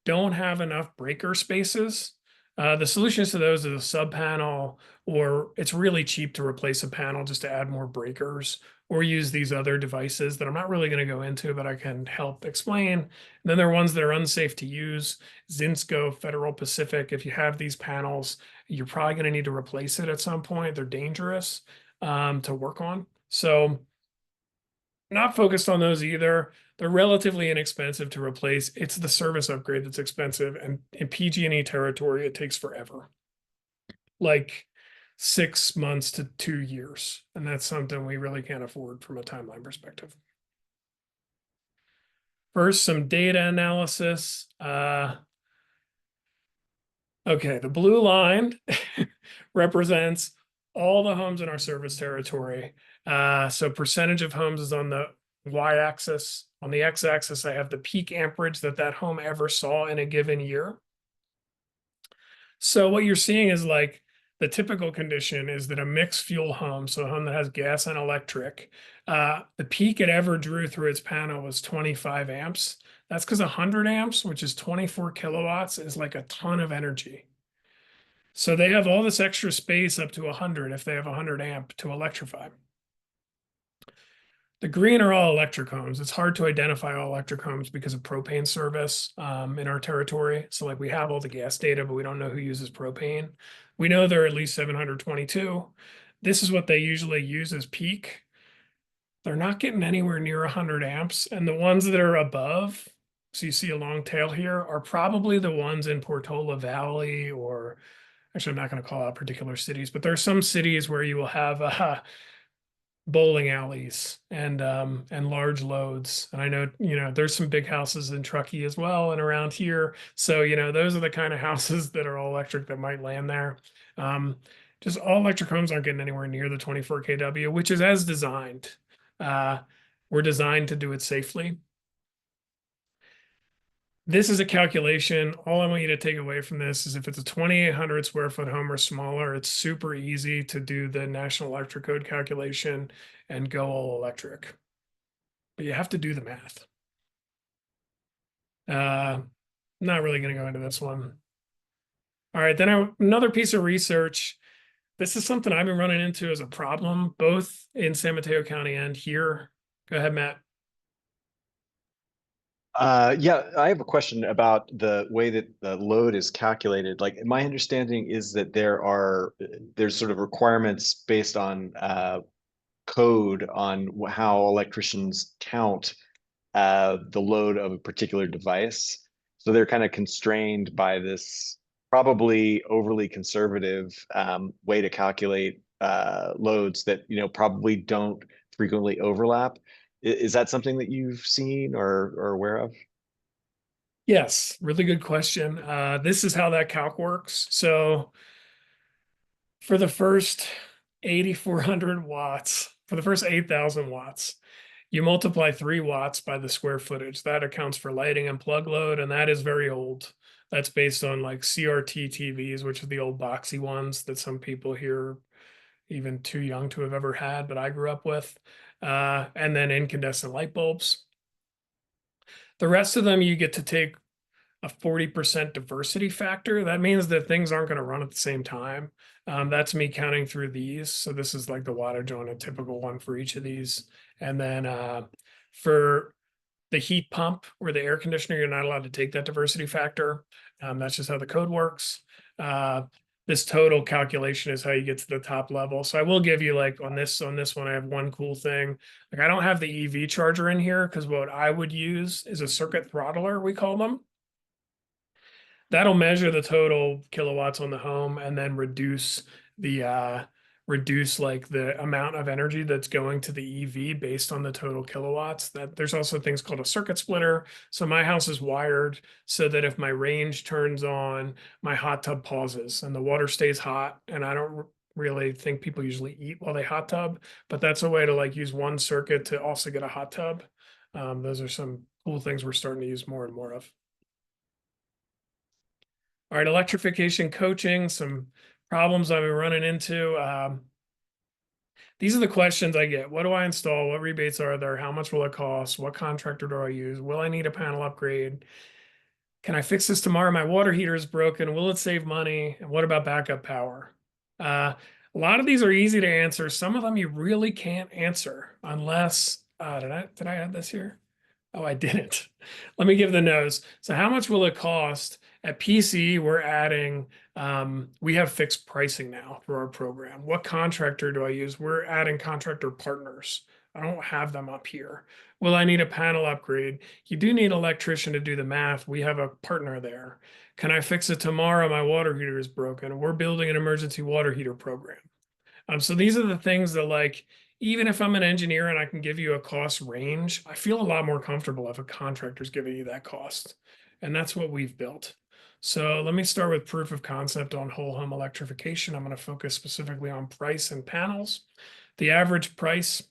don't have enough breaker spaces. The solutions to those is a sub panel, or it's really cheap to replace a panel just to add more breakers, or use these other devices that I'm not really going to go into, but I can help explain. And then there are ones that are unsafe to use. Zinsco, Federal Pacific. If you have these panels, you're probably going to need to replace it at some point. They're dangerous to work on. So not focused on those either. They're relatively inexpensive to replace. It's the service upgrade that's expensive. And in PG&E territory, it takes forever. Like 6 months to 2 years. And that's something we really can't afford from a timeline perspective. First, some data analysis. Okay, the blue line represents all the homes in our service territory. So percentage of homes is on the y-axis. On the x-axis, I have the peak amperage that home ever saw in a given year. So what you're seeing is like the typical condition is that a mixed fuel home, so a home that has gas and electric, the peak it ever drew through its panel was 25 amps. That's because 100 amps, which is 24 kilowatts, is like a ton of energy. So they have all this extra space up to 100 if they have 100 amp to electrify. The green are all electric homes. It's hard to identify all electric homes because of propane service in our territory. So like we have all the gas data, but we don't know who uses propane. We know there are at least 722. This is what they usually use as peak. they're not getting anywhere near 100 amps. And the ones that are above, so you see a long tail here, are probably the ones in Portola Valley, or actually, I'm not going to call out particular cities, but there are some cities where you will have bowling alleys and large loads. And I know, there's some big houses in Truckee as well and around here. So, those are the kind of houses that are all electric that might land there. Just all electric homes aren't getting anywhere near the 24 kW, which is as designed. We're designed to do it safely. This is a calculation. All I want you to take away from this is if it's a 2,800 square foot home or smaller, it's super easy to do the National Electric Code calculation and go all electric. But you have to do the math. Not really going to go into this one. All right, then another piece of research. This is something I've been running into as a problem, both in San Mateo County and here. Go ahead, Matt. Yeah, I have a question about the way that the load is calculated. Like, my understanding is that there's sort of requirements based on code on how electricians count the load of a particular device. So they're kind of constrained by this probably overly conservative way to calculate loads that probably don't frequently overlap. Is that something that you've seen or aware of? Yes, really good question. This is how that calc works. So for the first 8,400 watts, for the first 8,000 watts, you multiply 3 watts by the square footage. That accounts for lighting and plug load, and that is very old. That's based on like CRT TVs, which are the old boxy ones that some people here are even too young to have ever had, but I grew up with. And then incandescent light bulbs. The rest of them, you get to take a 40% diversity factor. That means that things aren't going to run at the same time. That's me counting through these. So this is like the wattage on a typical one for each of these. And then for the heat pump or the air conditioner, you're not allowed to take that diversity factor. That's just how the code works. This total calculation is how you get to the top level. So I will give you, like, on this one, I have one cool thing. Like, I don't have the EV charger in here because what I would use is a circuit throttler, we call them. That'll measure the total kilowatts on the home and then reduce like the amount of energy that's going to the EV based on the total kilowatts. That there's also things called a circuit splitter. So my house is wired so that if my range turns on, my hot tub pauses and the water stays hot. And I don't really think people usually eat while they hot tub, but that's a way to like use one circuit to also get a hot tub. Those are some cool things we're starting to use more and more of. All right, electrification coaching, some problems I've been running into. These are the questions I get. What do I install? What rebates are there? How much will it cost? What contractor do I use? Will I need a panel upgrade? Can I fix this tomorrow? My water heater is broken. Will it save money? And what about backup power? A lot of these are easy to answer. Some of them you really can't answer unless, did I add this here? Oh, I didn't. Let me give the nose. So how much will it cost? At PCE, we're adding, we have fixed pricing now through our program. What contractor do I use? We're adding contractor partners. I don't have them up here. Will I need a panel upgrade? You do need an electrician to do the math. We have a partner there. Can I fix it tomorrow? My water heater is broken. We're building an emergency water heater program. So these are the things that, like, even if I'm an engineer and I can give you a cost range, I feel a lot more comfortable if a contractor's giving you that cost. And that's what we've built. So let me start with proof of concept on whole home electrification. I'm going to focus specifically on price and panels. The average price,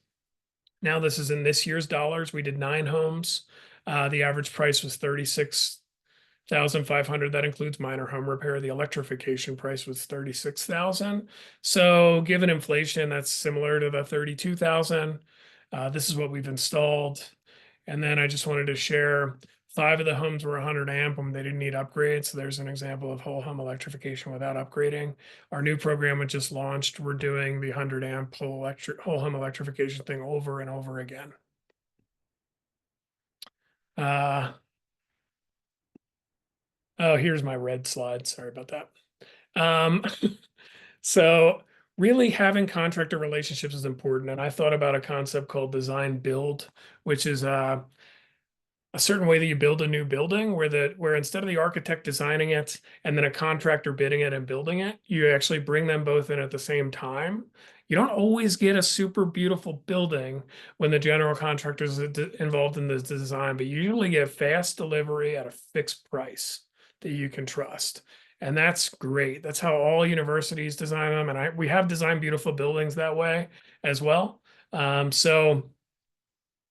now this is in this year's dollars, we did 9 homes. The average price was $36,500. That includes minor home repair. The electrification price was $36,000. So given inflation, that's similar to the $32,000. This is what we've installed. And then I just wanted to share 5 of the homes were 100 amp and they didn't need upgrades. So there's an example of whole home electrification without upgrading. Our new program we just launched, we're doing the 100 amp whole home electrification thing over and over again. Oh, here's my red slide. Sorry about that. So really having contractor relationships is important. And I thought about a concept called design build, which is a certain way that you build a new building where instead of the architect designing it and then a contractor bidding it and building it, you actually bring them both in at the same time. You don't always get a super beautiful building when the general contractor is involved in the design, but you usually get fast delivery at a fixed price that you can trust. And that's great. That's how all universities design them. And we have designed beautiful buildings that way as well. So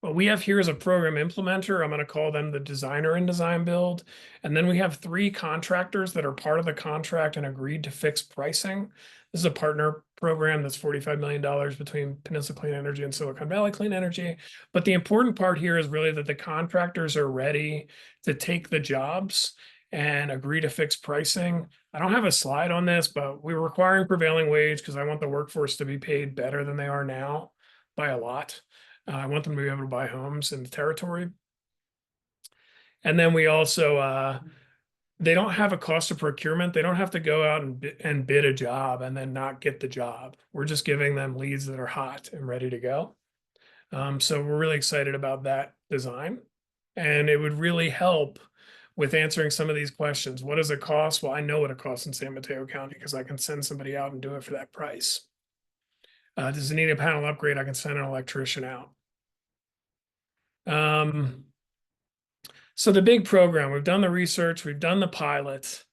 what we have here is a program implementer. I'm going to call them the designer in design build. And then we have 3 contractors that are part of the contract and agreed to fixed pricing. This is a partner program that's $45 million between Peninsula Clean Energy and Silicon Valley Clean Energy. But the important part here is really that the contractors are ready to take the jobs and agree to fixed pricing. I don't have a slide on this, but we're requiring prevailing wage because I want the workforce to be paid better than they are now by a lot. I want them to be able to buy homes in the territory. And then we also, they don't have a cost of procurement. They don't have to go out and bid a job and then not get the job. We're just giving them leads that are hot and ready to go. So we're really excited about that design. And it would really help with answering some of these questions. What does it cost? Well, I know what it costs in San Mateo County because I can send somebody out and do it for that price. Does it need a panel upgrade? I can send an electrician out. So the big program, we've done the research, we've done the pilot.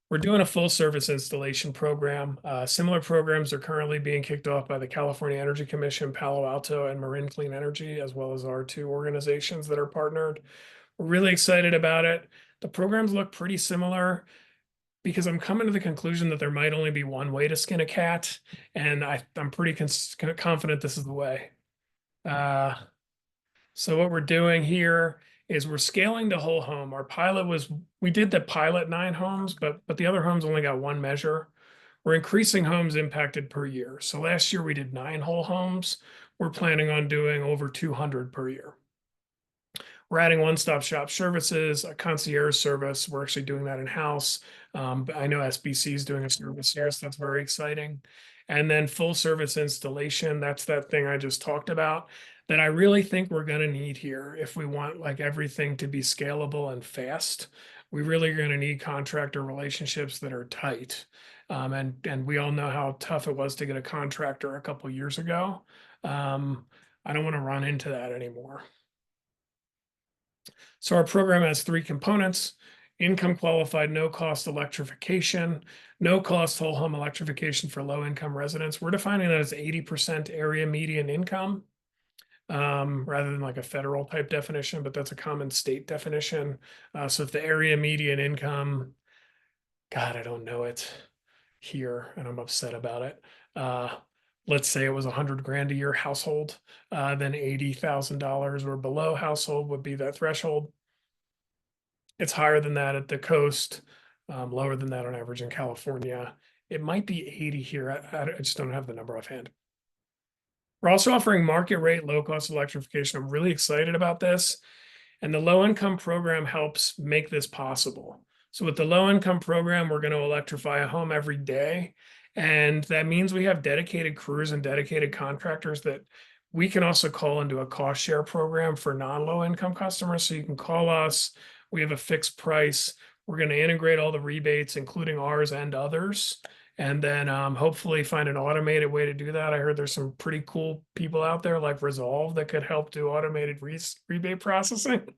We're doing a full service installation program. Similar programs are currently being kicked off by the California Energy Commission, Palo Alto, and Marin Clean Energy, as well as our 2 organizations that are partnered. We're really excited about it. The programs look pretty similar because I'm coming to the conclusion that there might only be one way to skin a cat, and I'm pretty confident this is the way. So what we're doing here is we're scaling the whole home. Our pilot we did the pilot 9 homes, but the other homes only got 1 measure. We're increasing homes impacted per year. So last year we did 9 whole homes. We're planning on doing over 200 per year. We're adding one-stop shop services, a concierge service. We're actually doing that in-house. But I know SBC is doing a service here, so that's very exciting. And then full service installation. That's that thing I just talked about that I really think we're going to need here if we want like everything to be scalable and fast. We really are going to need contractor relationships that are tight. And we all know how tough it was to get a contractor a couple years ago. I don't want to run into that anymore. So our program has 3 components: income qualified, no cost electrification, no cost whole home electrification for low income residents. We're defining that as 80% area median income, rather than like a federal type definition, but that's a common state definition. So if the area median income, God, I don't know it here and I'm upset about it. Let's say it was 100 grand a year household, then $80,000 or below household would be that threshold. It's higher than that at the coast, lower than that on average in California. It might be 80 here. I just don't have the number offhand. We're also offering market rate, low cost electrification. I'm really excited about this. And the low income program helps make this possible. So with the low income program, we're going to electrify a home every day. And that means we have dedicated crews and dedicated contractors that we can also call into a cost share program for non-low income customers. So you can call us. We have a fixed price. We're going to integrate all the rebates, including ours and others. And then hopefully find an automated way to do that. I heard there's some pretty cool people out there like Resolve that could help do automated rebate processing.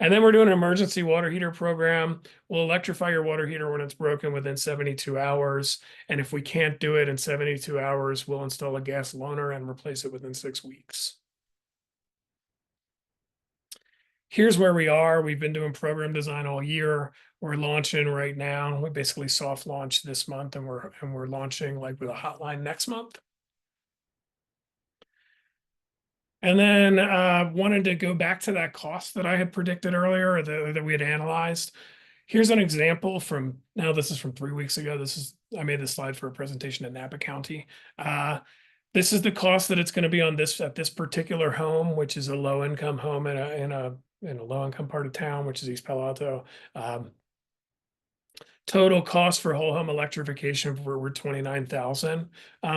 And then we're doing an emergency water heater program. We'll electrify your water heater when it's broken within 72 hours. And if we can't do it in 72 hours, we'll install a gas loaner and replace it within 6 weeks. Here's where we are. We've been doing program design all year. We're launching right now. We basically soft launched this month, and we're launching like with a hotline next month. And then wanted to go back to that cost that I had predicted earlier, that we had analyzed. Here's an example from, now this is from 3 weeks ago. I made this slide for a presentation in Napa County. This is the cost that it's going to be on at this particular home, which is a low income home in a low income part of town, which is East Palo Alto. Total cost for whole home electrification were 29,000.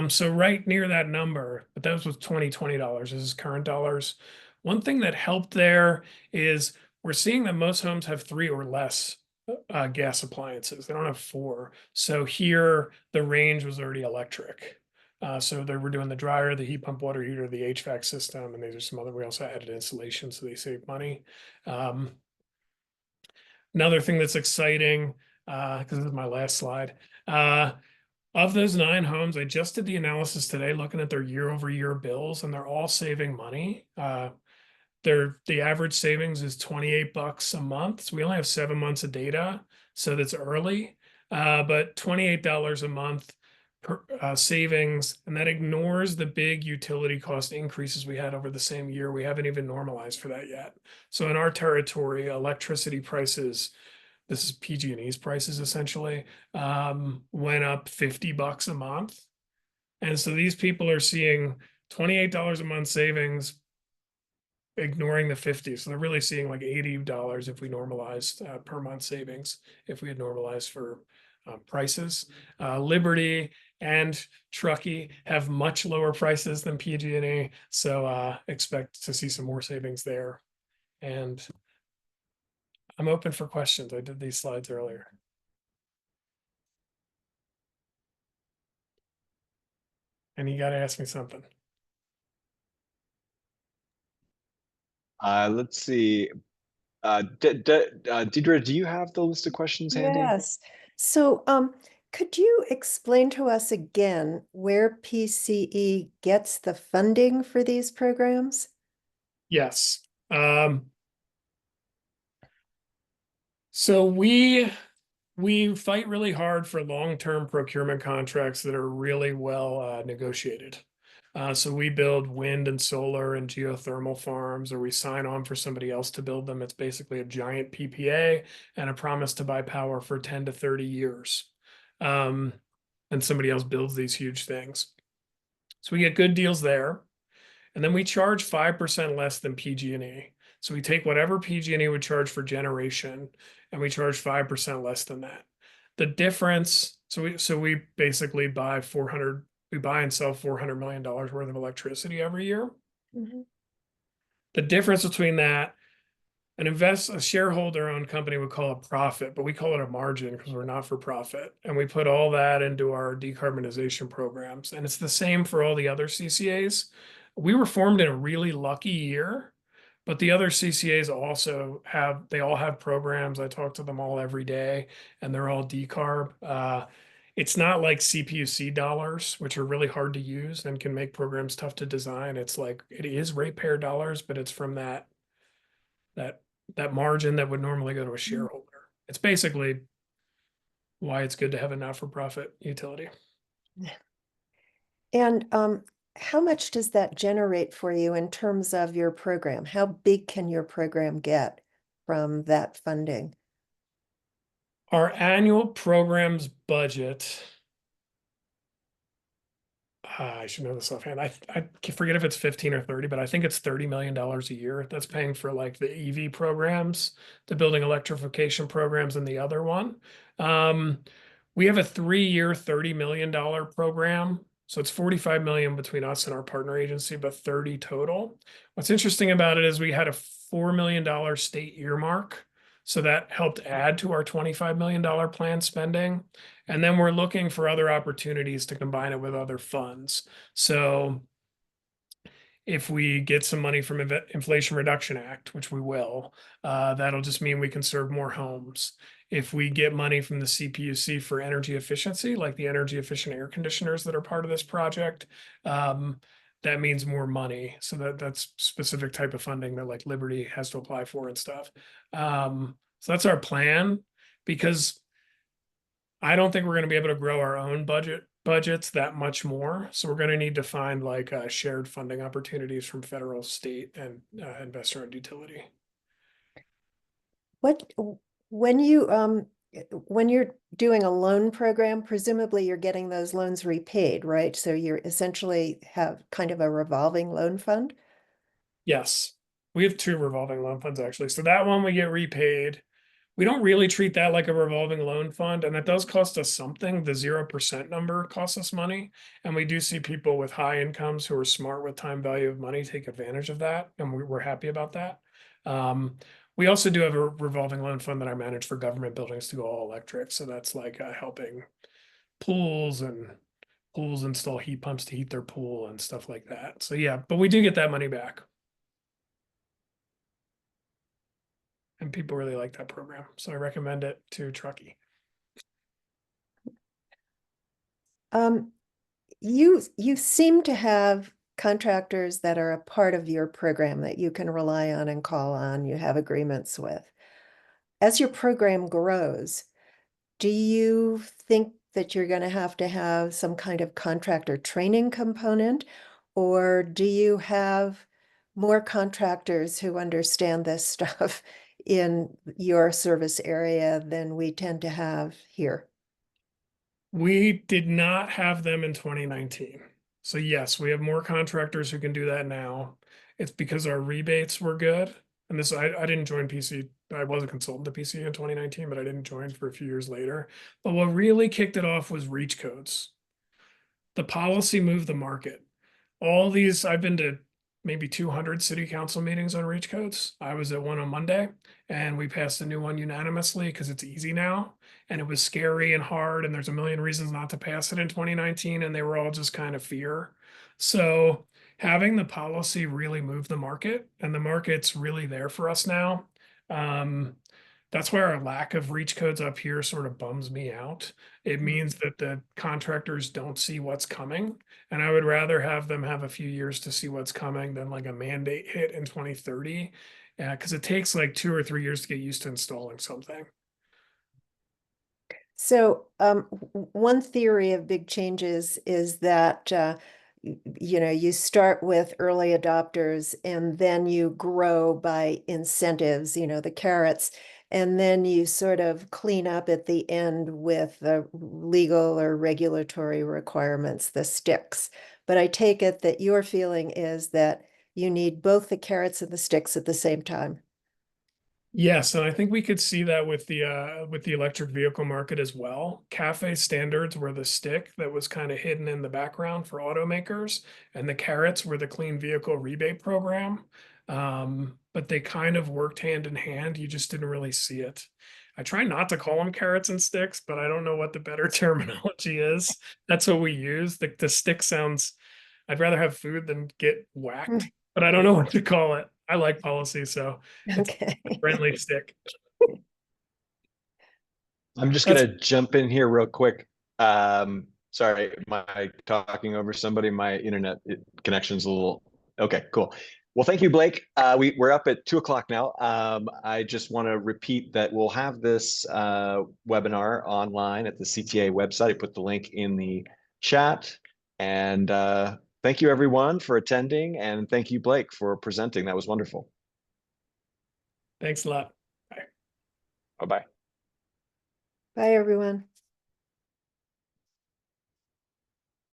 So right near that number, but that was with $20. This is current dollars. One thing that helped there is we're seeing that most homes have 3 or less gas appliances. They don't have 4. So here the range was already electric. So they were doing the dryer, the heat pump, water heater, the HVAC system, and these are some other. We also added insulation, so they save money. Another thing that's exciting, because this is my last slide. Of those 9 homes, I just did the analysis today, looking at their year-over-year bills, and they're all saving money. The average savings is $28 a month. So we only have 7 months of data, so that's early. But $28 a month per savings, and that ignores the big utility cost increases we had over the same year. We haven't even normalized for that yet. So in our territory, electricity prices, this is PG&E's prices essentially, went up $50 a month. And so these people are seeing $28 a month savings, ignoring the 50. So they're really seeing like $80 if we normalized per month savings, if we had normalized for prices. Liberty and Truckee have much lower prices than PG&E, so expect to see some more savings there. And I'm open for questions. I did these slides earlier. And you got to ask me something. Let's see. Deidre, do you have the list of questions handy? Yes. So, could you explain to us again where PCE gets the funding for these programs? Yes. So we fight really hard for long-term procurement contracts that are really well negotiated. So we build wind and solar and geothermal farms, or we sign on for somebody else to build them. It's basically a giant PPA and a promise to buy power for 10 to 30 years. And somebody else builds these huge things. So we get good deals there. And then we charge 5% less than PG&E. So we take whatever PG&E would charge for generation, and we charge 5% less than that. The difference, so we basically buy and sell $400 million worth of electricity every year. Mhm. The difference between that, a shareholder-owned company would call a profit, but we call it a margin because we're not for profit. And we put all that into our decarbonization programs. And it's the same for all the other CCAs. We were formed in a really lucky year, but the other CCAs all have programs. I talk to them all every day, and they're all decarb. It's not like CPUC dollars, which are really hard to use and can make programs tough to design. It's like, it is ratepayer dollars, but it's from that margin that would normally go to a shareholder. It's basically why it's good to have a not-for-profit utility. And how much does that generate for you in terms of your program? How big can your program get from that funding? Our annual program's budget, I should know this offhand. I forget if it's 15 or 30, but I think it's $30 million a year. That's paying for like the EV programs, the building electrification programs, and the other one. We have a 3-year, $30 million program. So it's 45 million between us and our partner agency, but 30 total. What's interesting about it is we had a $4 million state earmark. So that helped add to our $25 million plan spending. And then we're looking for other opportunities to combine it with other funds. So if we get some money from Inflation Reduction Act, which we will, that'll just mean we can serve more homes. If we get money from the CPUC for energy efficiency, like the energy efficient air conditioners that are part of this project, that means more money. So that's specific type of funding that like Liberty has to apply for and stuff. So that's our plan, because I don't think we're going to be able to grow our own budgets that much more. So we're going to need to find like shared funding opportunities from federal, state, and investor-owned utility. When you're doing a loan program, presumably you're getting those loans repaid, right? So you're essentially have kind of a revolving loan fund? Yes, we have 2 revolving loan funds actually. So that one we get repaid. We don't really treat that like a revolving loan fund, and that does cost us something. The 0% number costs us money. And we do see people with high incomes who are smart with time value of money take advantage of that. And we're happy about that. We also do have a revolving loan fund that I manage for government buildings to go all electric. So that's like helping pools install heat pumps to heat their pool and stuff like that. So yeah, but we do get that money back. And people really like that program. So I recommend it to Truckee. You seem to have contractors that are a part of your program that you can rely on and call on, you have agreements with. As your program grows, do you think that you're going to have some kind of contractor training component? Or do you have more contractors who understand this stuff in your service area than we tend to have here? We did not have them in 2019. So yes, we have more contractors who can do that now. It's because our rebates were good. And this, I didn't join PC. I was a consultant to PCE in 2019, but I didn't join for a few years later. But what really kicked it off was reach codes. The policy moved the market. All these, I've been to maybe 200 city council meetings on reach codes. I was at one on Monday and we passed a new one unanimously because it's easy now. And it was scary and hard. And there's a million reasons not to pass it in 2019. And they were all just kind of fear. So having the policy really moved the market, and the market's really there for us now. That's why our lack of reach codes up here sort of bums me out. It means that the contractors don't see what's coming. And I would rather have them have a few years to see what's coming than like a mandate hit in 2030. Because it takes like 2 or 3 years to get used to installing something. So one theory of big changes is that you start with early adopters and then you grow by incentives, the carrots, and then you sort of clean up at the end with the legal or regulatory requirements, the sticks. But I take it that your feeling is that you need both the carrots and the sticks at the same time. Yes, and I think we could see that with the electric vehicle market as well. CAFE standards were the stick that was kind of hidden in the background for automakers, and the carrots were the clean vehicle rebate program. But they kind of worked hand in hand. You just didn't really see it. I try not to call them carrots and sticks, but I don't know what the better terminology is. That's what we use. The stick sounds, I'd rather have food than get whacked, but I don't know what to call it. I like policy, so it's Okay. a friendly stick. I'm just That's- gonna jump in here real quick. Sorry, my talking over somebody. My internet connection's a little. Okay, cool. Well, thank you, Blake. We're up at 2 o'clock now. I just want to repeat that we'll have this webinar online at the CTA website. I put the link in the chat. And thank you, everyone, for attending. And thank you, Blake, for presenting. That was wonderful. Thanks a lot. Bye-bye. Bye, everyone.